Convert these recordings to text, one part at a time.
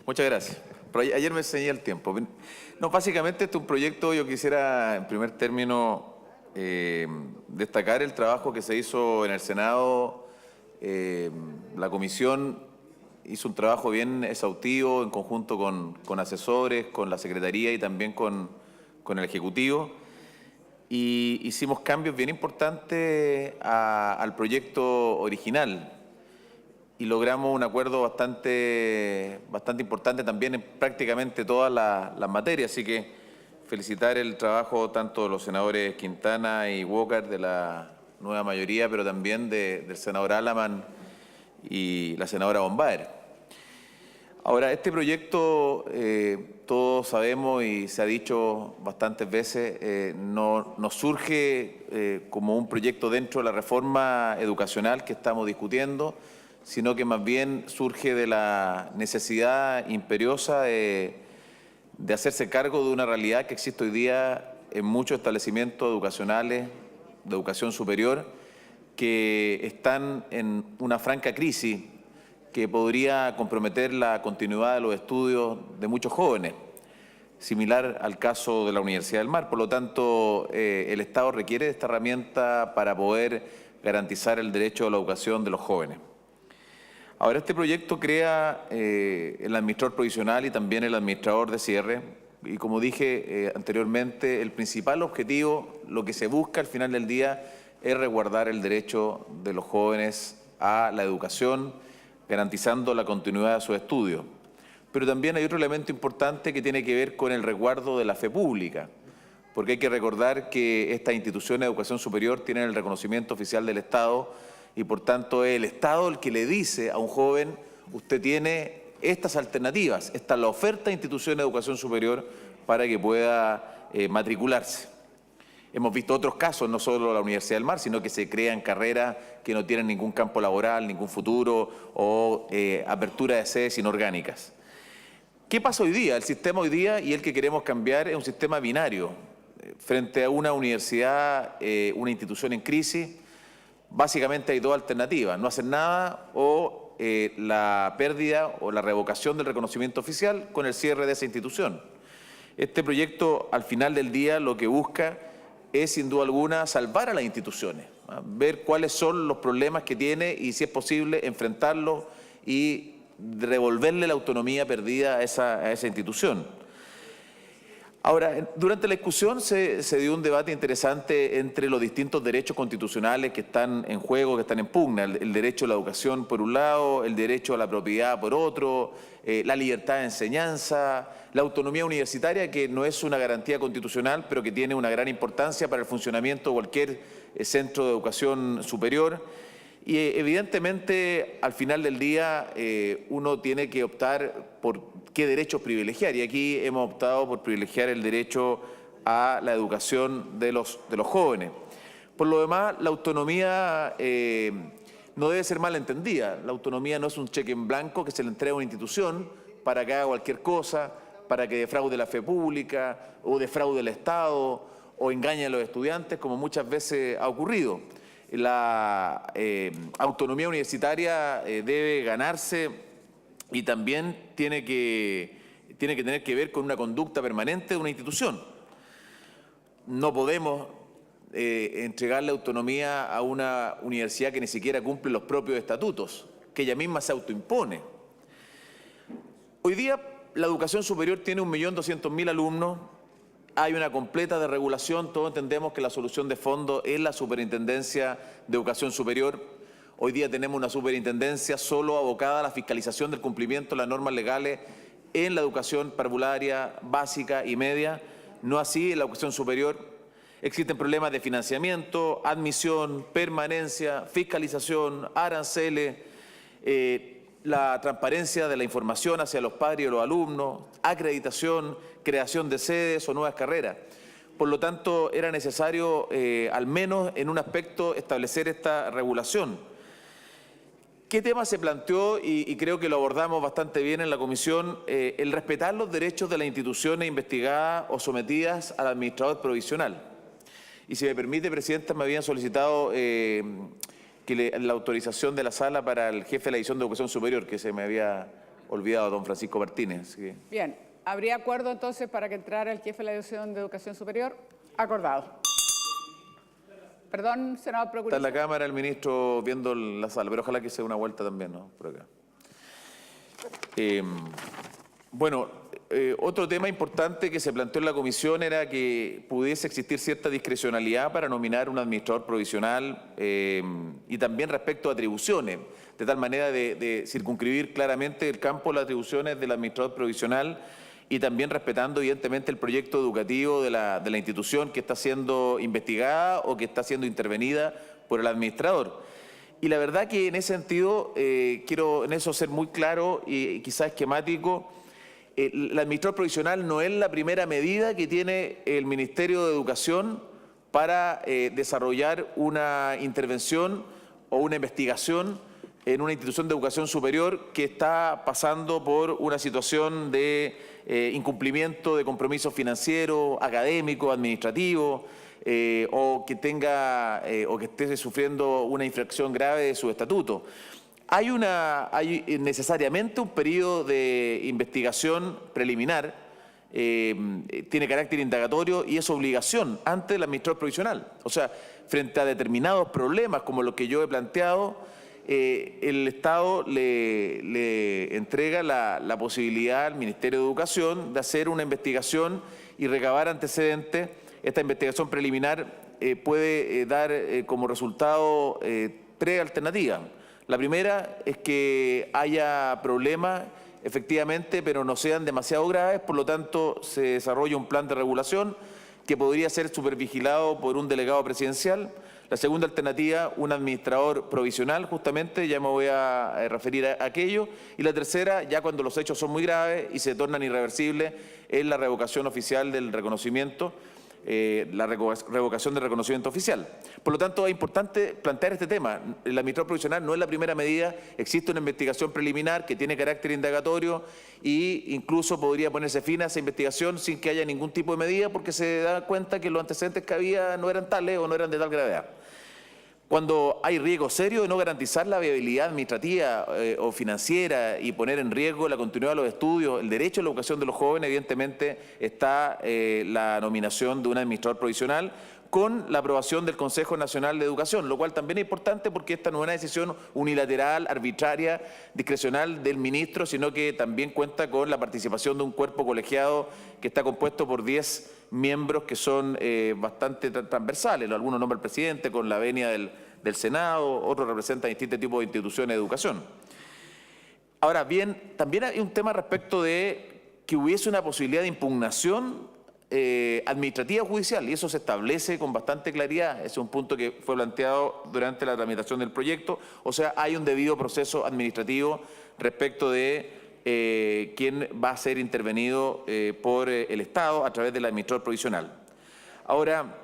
Muchas gracias. Pero ayer me enseñé el tiempo. No, básicamente este es un proyecto, yo quisiera en primer término destacar el trabajo que se hizo en el Senado. La comisión hizo un trabajo bien exhaustivo en conjunto con asesores, con la Secretaría y también con el Ejecutivo. Y hicimos cambios bien importantes al proyecto original. Y logramos un acuerdo bastante importante también en prácticamente todas las materias. Así que felicitar el trabajo tanto de los senadores Quintana y Walker de la nueva mayoría, pero también del senador Alaman y la senadora Bombaer. Ahora, este proyecto, todos sabemos y se ha dicho bastantes veces, no surge como un proyecto dentro de la reforma educacional que estamos discutiendo, sino que más bien surge de la necesidad imperiosa de hacerse cargo de una realidad que existe hoy día en muchos establecimientos educacionales de educación superior que están en una franca crisis que podría comprometer la continuidad de los estudios de muchos jóvenes, similar al caso de la Universidad del Mar. Por lo tanto, el Estado requiere de esta herramienta para poder garantizar el derecho a la educación de los jóvenes. Ahora, este proyecto crea el administrador provisional y también el administrador de cierre. Y como dije anteriormente, el principal objetivo, lo que se busca al final del día, es resguardar el derecho de los jóvenes a la educación, garantizando la continuidad de sus estudios. Pero también hay otro elemento importante que tiene que ver con el resguardo de la fe pública, porque hay que recordar que estas instituciones de educación superior tienen el reconocimiento oficial del Estado y por tanto es el Estado el que le dice a un joven, usted tiene estas alternativas, esta es la oferta de instituciones de educación superior para que pueda matricularse. Hemos visto otros casos, no solo la Universidad del Mar, sino que se crean carreras que no tienen ningún campo laboral, ningún futuro o apertura de sedes inorgánicas. ¿Qué pasa hoy día? El sistema hoy día y el que queremos cambiar es un sistema binario. Frente a una universidad, una institución en crisis, básicamente hay dos alternativas, no hacer nada o la pérdida o la revocación del reconocimiento oficial con el cierre de esa institución. Este proyecto, al final del día, lo que busca es, sin duda alguna, salvar a las instituciones, ver cuáles son los problemas que tiene y, si es posible, enfrentarlos y devolverle la autonomía perdida a esa institución. Ahora, durante la discusión se dio un debate interesante entre los distintos derechos constitucionales que están en juego, que están en pugna. El derecho a la educación por un lado, el derecho a la propiedad por otro, la libertad de enseñanza, la autonomía universitaria, que no es una garantía constitucional, pero que tiene una gran importancia para el funcionamiento de cualquier centro de educación superior. Y evidentemente, al final del día, uno tiene que optar por qué derechos privilegiar. Y aquí hemos optado por privilegiar el derecho a la educación de los jóvenes. Por lo demás, la autonomía no debe ser mal entendida. La autonomía no es un cheque en blanco que se le entrega a una institución para que haga cualquier cosa, para que defraude la fe pública o defraude el Estado o engañe a los estudiantes, como muchas veces ha ocurrido. La autonomía universitaria debe ganarse y también tiene que tener que ver con una conducta permanente de una institución. No podemos entregarle autonomía a una universidad que ni siquiera cumple los propios estatutos, que ella misma se autoimpone. Hoy día la educación superior tiene 1.200.000 alumnos. Hay una completa desregulación, todos entendemos que la solución de fondo es la Superintendencia de Educación Superior. Hoy día tenemos una superintendencia solo abocada a la fiscalización del cumplimiento de las normas legales en la educación parvularia, básica y media, no así en la educación superior. Existen problemas de financiamiento, admisión, permanencia, fiscalización, aranceles, la transparencia de la información hacia los padres y los alumnos, acreditación, creación de sedes o nuevas carreras. Por lo tanto, era necesario, al menos en un aspecto, establecer esta regulación. ¿Qué tema se planteó? Y creo que lo abordamos bastante bien en la comisión, el respetar los derechos de las instituciones investigadas o sometidas al administrador provisional. Y si me permite, Presidenta, me habían solicitado la autorización de la sala para el jefe de la división de educación superior, que se me había olvidado, don Francisco Martínez. Así que... Bien, ¿habría acuerdo entonces para que entrara el jefe de la Dirección de Educación Superior? Acordado. Perdón, senador Procuración. Está en la Cámara el ministro viendo la sala, pero ojalá que sea una vuelta también, ¿no? Por acá. Otro tema importante que se planteó en la comisión era que pudiese existir cierta discrecionalidad para nominar un administrador provisional y también respecto a atribuciones, de tal manera de circunscribir claramente el campo de las atribuciones del administrador provisional y también respetando evidentemente el proyecto educativo de la institución que está siendo investigada o que está siendo intervenida por el administrador. Y la verdad que en ese sentido quiero en eso ser muy claro y quizás esquemático. El administrador provisional no es la primera medida que tiene el Ministerio de Educación para desarrollar una intervención o una investigación en una institución de educación superior que está pasando por una situación de incumplimiento de compromisos financieros, académicos, administrativos, o que esté sufriendo una infracción grave de su estatuto. Hay necesariamente un periodo de investigación preliminar, tiene carácter indagatorio y es obligación ante el administrador provisional. O sea, frente a determinados problemas como los que yo he planteado, el Estado le entrega la posibilidad al Ministerio de Educación de hacer una investigación y recabar antecedentes. Esta investigación preliminar puede dar como resultado tres alternativas. La primera es que haya problemas, efectivamente, pero no sean demasiado graves, por lo tanto se desarrolla un plan de regulación que podría ser supervigilado por un delegado presidencial. La segunda alternativa, un administrador provisional, justamente, ya me voy a referir a aquello. Y la tercera, ya cuando los hechos son muy graves y se tornan irreversibles, es la revocación oficial del reconocimiento, la revocación del reconocimiento oficial. Por lo tanto, es importante plantear este tema. El administrador provisional no es la primera medida, existe una investigación preliminar que tiene carácter indagatorio e incluso podría ponerse fin a esa investigación sin que haya ningún tipo de medida porque se da cuenta que los antecedentes que había no eran tales o no eran de tal gravedad. Cuando hay riesgo serio de no garantizar la viabilidad administrativa o financiera y poner en riesgo la continuidad de los estudios, el derecho a la educación de los jóvenes, evidentemente está la nominación de un administrador provisional con la aprobación del Consejo Nacional de Educación, lo cual también es importante porque esta no es una decisión unilateral, arbitraria, discrecional del ministro, sino que también cuenta con la participación de un cuerpo colegiado que está compuesto por 10 miembros que son bastante transversales. Algunos nombra el presidente con la venia del Senado, otros representan distintos tipos de instituciones de educación. Ahora bien, también hay un tema respecto de que hubiese una posibilidad de impugnación administrativa judicial, y eso se establece con bastante claridad. Ese es un punto que fue planteado durante la tramitación del proyecto. O sea, hay un debido proceso administrativo respecto de quién va a ser intervenido por el Estado a través del administrador provisional. Ahora,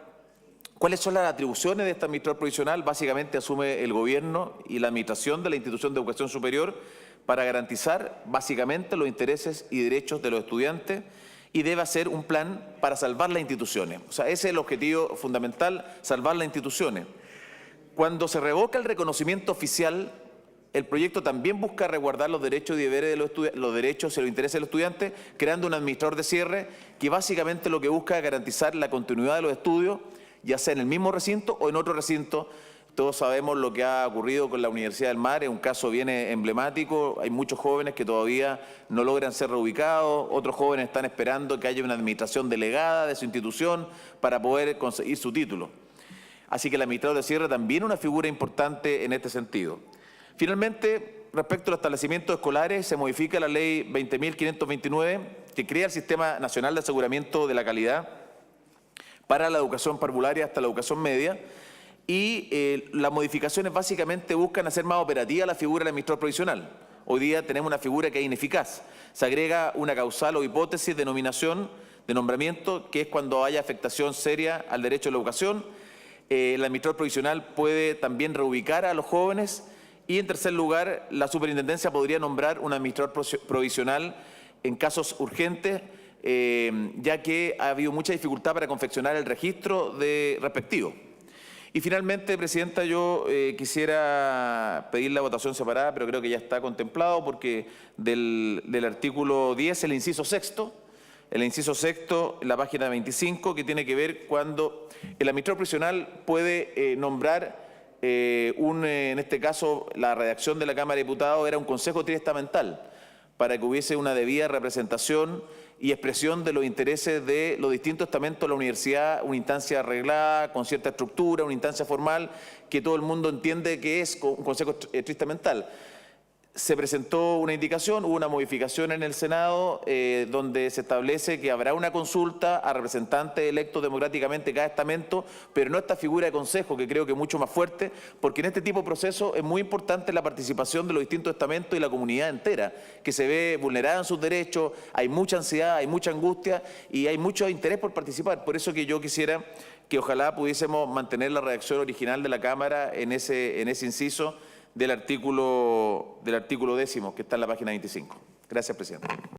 ¿cuáles son las atribuciones de este administrador provisional? Básicamente asume el gobierno y la administración de la institución de educación superior para garantizar básicamente los intereses y derechos de los estudiantes y debe hacer un plan para salvar las instituciones. O sea, ese es el objetivo fundamental, salvar las instituciones. Cuando se revoca el reconocimiento oficial, el proyecto también busca resguardar los derechos y deberes de los derechos y los intereses de los estudiantes, creando un administrador de cierre que básicamente lo que busca es garantizar la continuidad de los estudios, ya sea en el mismo recinto o en otro recinto. Todos sabemos lo que ha ocurrido con la Universidad del Mar, es un caso bien emblemático. Hay muchos jóvenes que todavía no logran ser reubicados, otros jóvenes están esperando que haya una administración delegada de su institución para poder conseguir su título. Así que el administrador de cierre también es una figura importante en este sentido. Finalmente, respecto a los establecimientos escolares, se modifica la Ley 20.529, que crea el Sistema Nacional de Aseguramiento de la Calidad para la educación parvularia hasta la educación media, y las modificaciones básicamente buscan hacer más operativa la figura del administrador provisional. Hoy día tenemos una figura que es ineficaz. Se agrega una causal o hipótesis de nominación, de nombramiento, que es cuando haya afectación seria al derecho a la educación. El administrador provisional puede también reubicar a los jóvenes y, en tercer lugar, la superintendencia podría nombrar un administrador provisional en casos urgentes, ya que ha habido mucha dificultad para confeccionar el registro respectivo. Y finalmente, Presidenta, yo quisiera pedir la votación separada, pero creo que ya está contemplado porque del artículo 10, el inciso sexto, la página 25, que tiene que ver cuando el administrador provisional puede nombrar en este caso, la redacción de la Cámara de Diputados era un consejo triestamental para que hubiese una debida representación y expresión de los intereses de los distintos estamentos de la universidad, una instancia arreglada, con cierta estructura, una instancia formal, que todo el mundo entiende que es un consejo triestamental. Se presentó una indicación, hubo una modificación en el Senado donde se establece que habrá una consulta a representantes electos democráticamente de cada estamento, pero no esta figura de consejo, que creo que es mucho más fuerte, porque en este tipo de procesos es muy importante la participación de los distintos estamentos y la comunidad entera, que se ve vulnerada en sus derechos, hay mucha ansiedad, hay mucha angustia y hay mucho interés por participar. Por eso que yo quisiera que ojalá pudiésemos mantener la redacción original de la Cámara en ese inciso del artículo 10º, que está en la página 25. Gracias, Presidente.